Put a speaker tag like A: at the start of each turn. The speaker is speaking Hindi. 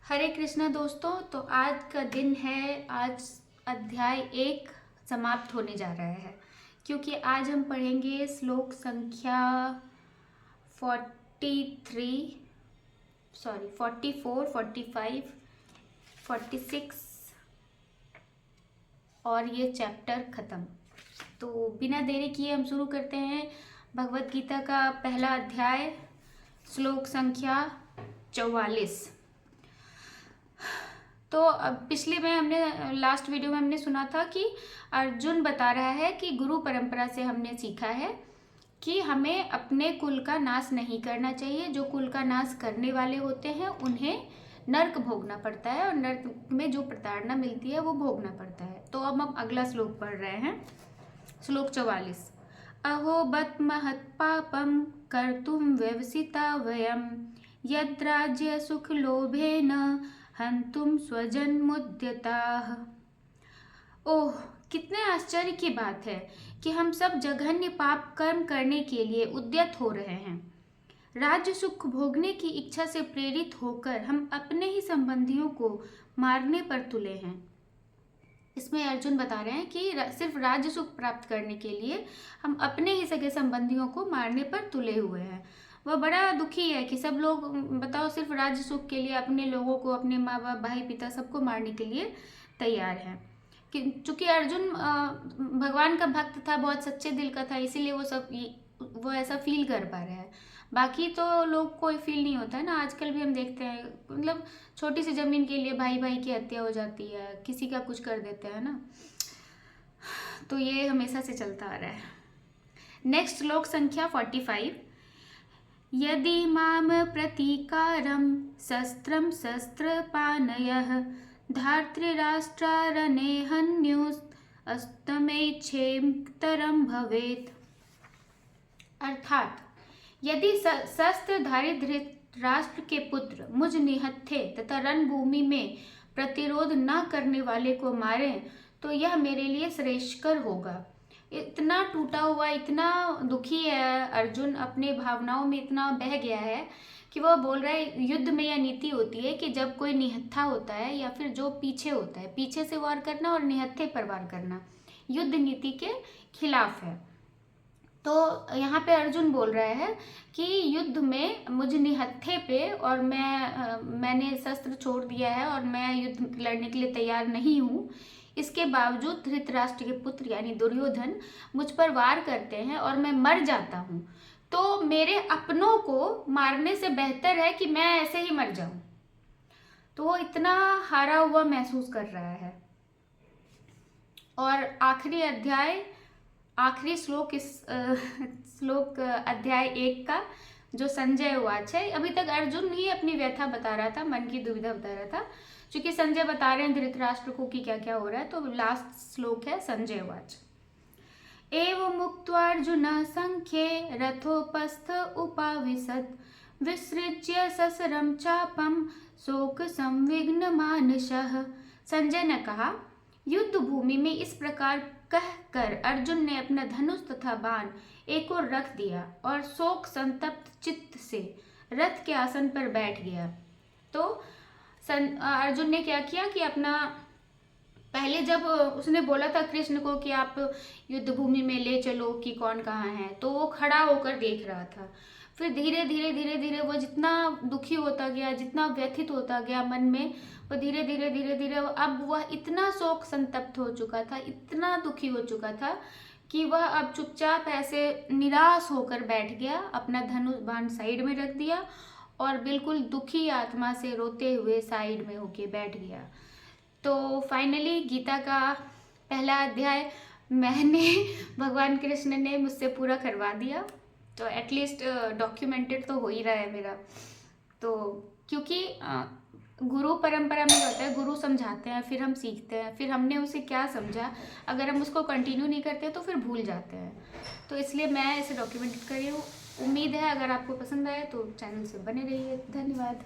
A: हरे कृष्णा दोस्तों। तो आज का दिन है, आज अध्याय 1 समाप्त होने जा रहा है, क्योंकि आज हम पढ़ेंगे श्लोक संख्या 44, 45, 46 और ये चैप्टर ख़त्म। तो बिना देरी किए हम शुरू करते हैं भगवत गीता का पहला अध्याय, श्लोक संख्या 44। तो पिछले में हमने लास्ट वीडियो में हमने सुना था कि अर्जुन बता रहा है कि गुरु परंपरा से हमने सीखा है कि हमें अपने कुल का नाश नहीं करना चाहिए। जो कुल का नाश करने वाले होते हैं उन्हें नर्क भोगना पड़ता है और नर्क में जो प्रताड़ना मिलती है वो भोगना पड़ता है। तो अब हम अगला श्लोक पढ़ रहे हैं, श्लोक 44। अहो बत महत् पापम कर्तुम व्यवसिता वयम यद्राज्य सुख लोभेन हंतुम स्वजन्मुद्यताः। ओह, कितने आश्चर्य की बात है कि हम सब जघन्य पाप कर्म करने के लिए उद्यत हो रहे हैं। राज्य सुख भोगने की इच्छा से प्रेरित होकर हम अपने ही संबंधियों को मारने पर तुले हैं। इसमें अर्जुन बता रहे हैं कि सिर्फ राज्य सुख प्राप्त करने के लिए हम अपने ही सगे संबंधियों को मारने पर तुले हुए हैं। वह बड़ा दुखी है कि सब लोग, बताओ, सिर्फ राज्य सुख के लिए अपने लोगों को, अपने माँ बाप, भाई पिता सबको मारने के लिए तैयार है। चूंकि अर्जुन भगवान का भक्त था, बहुत सच्चे दिल का था, इसीलिए वो ऐसा फील कर पा रहा है। बाकी तो लोग कोई फील नहीं होता है ना। आजकल भी हम देखते हैं, मतलब छोटी सी जमीन के लिए भाई भाई की हत्या हो जाती है, किसी का कुछ कर देते हैं ना। तो ये हमेशा से चलता आ रहा है। नेक्स्ट श्लोक संख्या 45। यदि माम प्रतीकारम शस्त्रम शस्त्रपाणयः धार्तराष्ट्रारणे हन्युस्तमेच्छेत्तरं भवेत्। अर्थात यदि शस्त्रधारी धृतराष्ट्र के पुत्र मुझ निहत्थे तथा रणभूमि में प्रतिरोध न करने वाले को मारें तो यह मेरे लिए श्रेयस्कर होगा। इतना टूटा हुआ, इतना दुखी है अर्जुन, अपने भावनाओं में इतना बह गया है कि वह बोल रहा है, युद्ध में यह नीति होती है कि जब कोई निहत्था होता है या फिर जो पीछे होता है, पीछे से वार करना और निहत्थे पर वार करना युद्ध नीति के खिलाफ है। तो यहाँ पे अर्जुन बोल रहा है कि युद्ध में मुझ निहत्थे पे और मैंने शस्त्र छोड़ दिया है और मैं युद्ध लड़ने के लिए तैयार नहीं हूँ। इसके बावजूद धृतराष्ट्र के पुत्र यानी दुर्योधन मुझ पर वार करते हैं और मैं मर जाता हूँ, तो मेरे अपनों को मारने से बेहतर है कि मैं ऐसे ही मर जाऊं। तो वो इतना हारा हुआ महसूस कर रहा है। और आखिरी श्लोक इस श्लोक अध्याय 1 का जो संजय उवाच है। अभी तक अर्जुन ही अपनी व्यथा बता रहा था, मन की दुविधा बता रहा था। क्योंकि संजय बता रहे हैं धृतराष्ट्र को कि क्या क्या हो रहा है, तो लास्ट श्लोक है संजय उवाच। एवं मुक्त्वार्जुनः संख्ये रथोपस्थ उपाविशत् विसृज्य ससरं चापं शोक संविघ्न मानसः। संजय ने कहा, युद्ध भूमि में इस प्रकार कहकर अर्जुन ने अपना धनुष तथा बाण एक ओर रख दिया और शोक संतप्त चित्त से रथ के आसन पर बैठ गया। तो अर्जुन ने क्या किया कि अपना, पहले जब उसने बोला था कृष्ण को कि आप युद्ध भूमि में ले चलो कि कौन कहाँ है, तो वो खड़ा होकर देख रहा था। फिर धीरे धीरे वो जितना दुखी होता गया, जितना व्यथित होता गया मन में, वो धीरे धीरे अब वह इतना शोक संतप्त हो चुका था, इतना दुखी हो चुका था कि वह अब चुपचाप ऐसे निराश होकर बैठ गया, अपना धनुष बाण साइड में रख दिया और बिल्कुल दुखी आत्मा से रोते हुए साइड में होके बैठ गया। तो फाइनली गीता का पहला अध्याय मैंने भगवान कृष्ण ने मुझसे पूरा करवा दिया। तो एटलीस्ट डॉक्यूमेंटेड तो हो ही रहा है मेरा। तो क्योंकि गुरु परंपरा में होता है, गुरु समझाते हैं, फिर हम सीखते हैं, फिर हमने उसे क्या समझा, अगर हम उसको कंटिन्यू नहीं करते तो फिर भूल जाते हैं। तो इसलिए मैं इसे डॉक्यूमेंटेड कर रही हूँ। उम्मीद है अगर आपको पसंद आए तो चैनल से बने रहिए। धन्यवाद।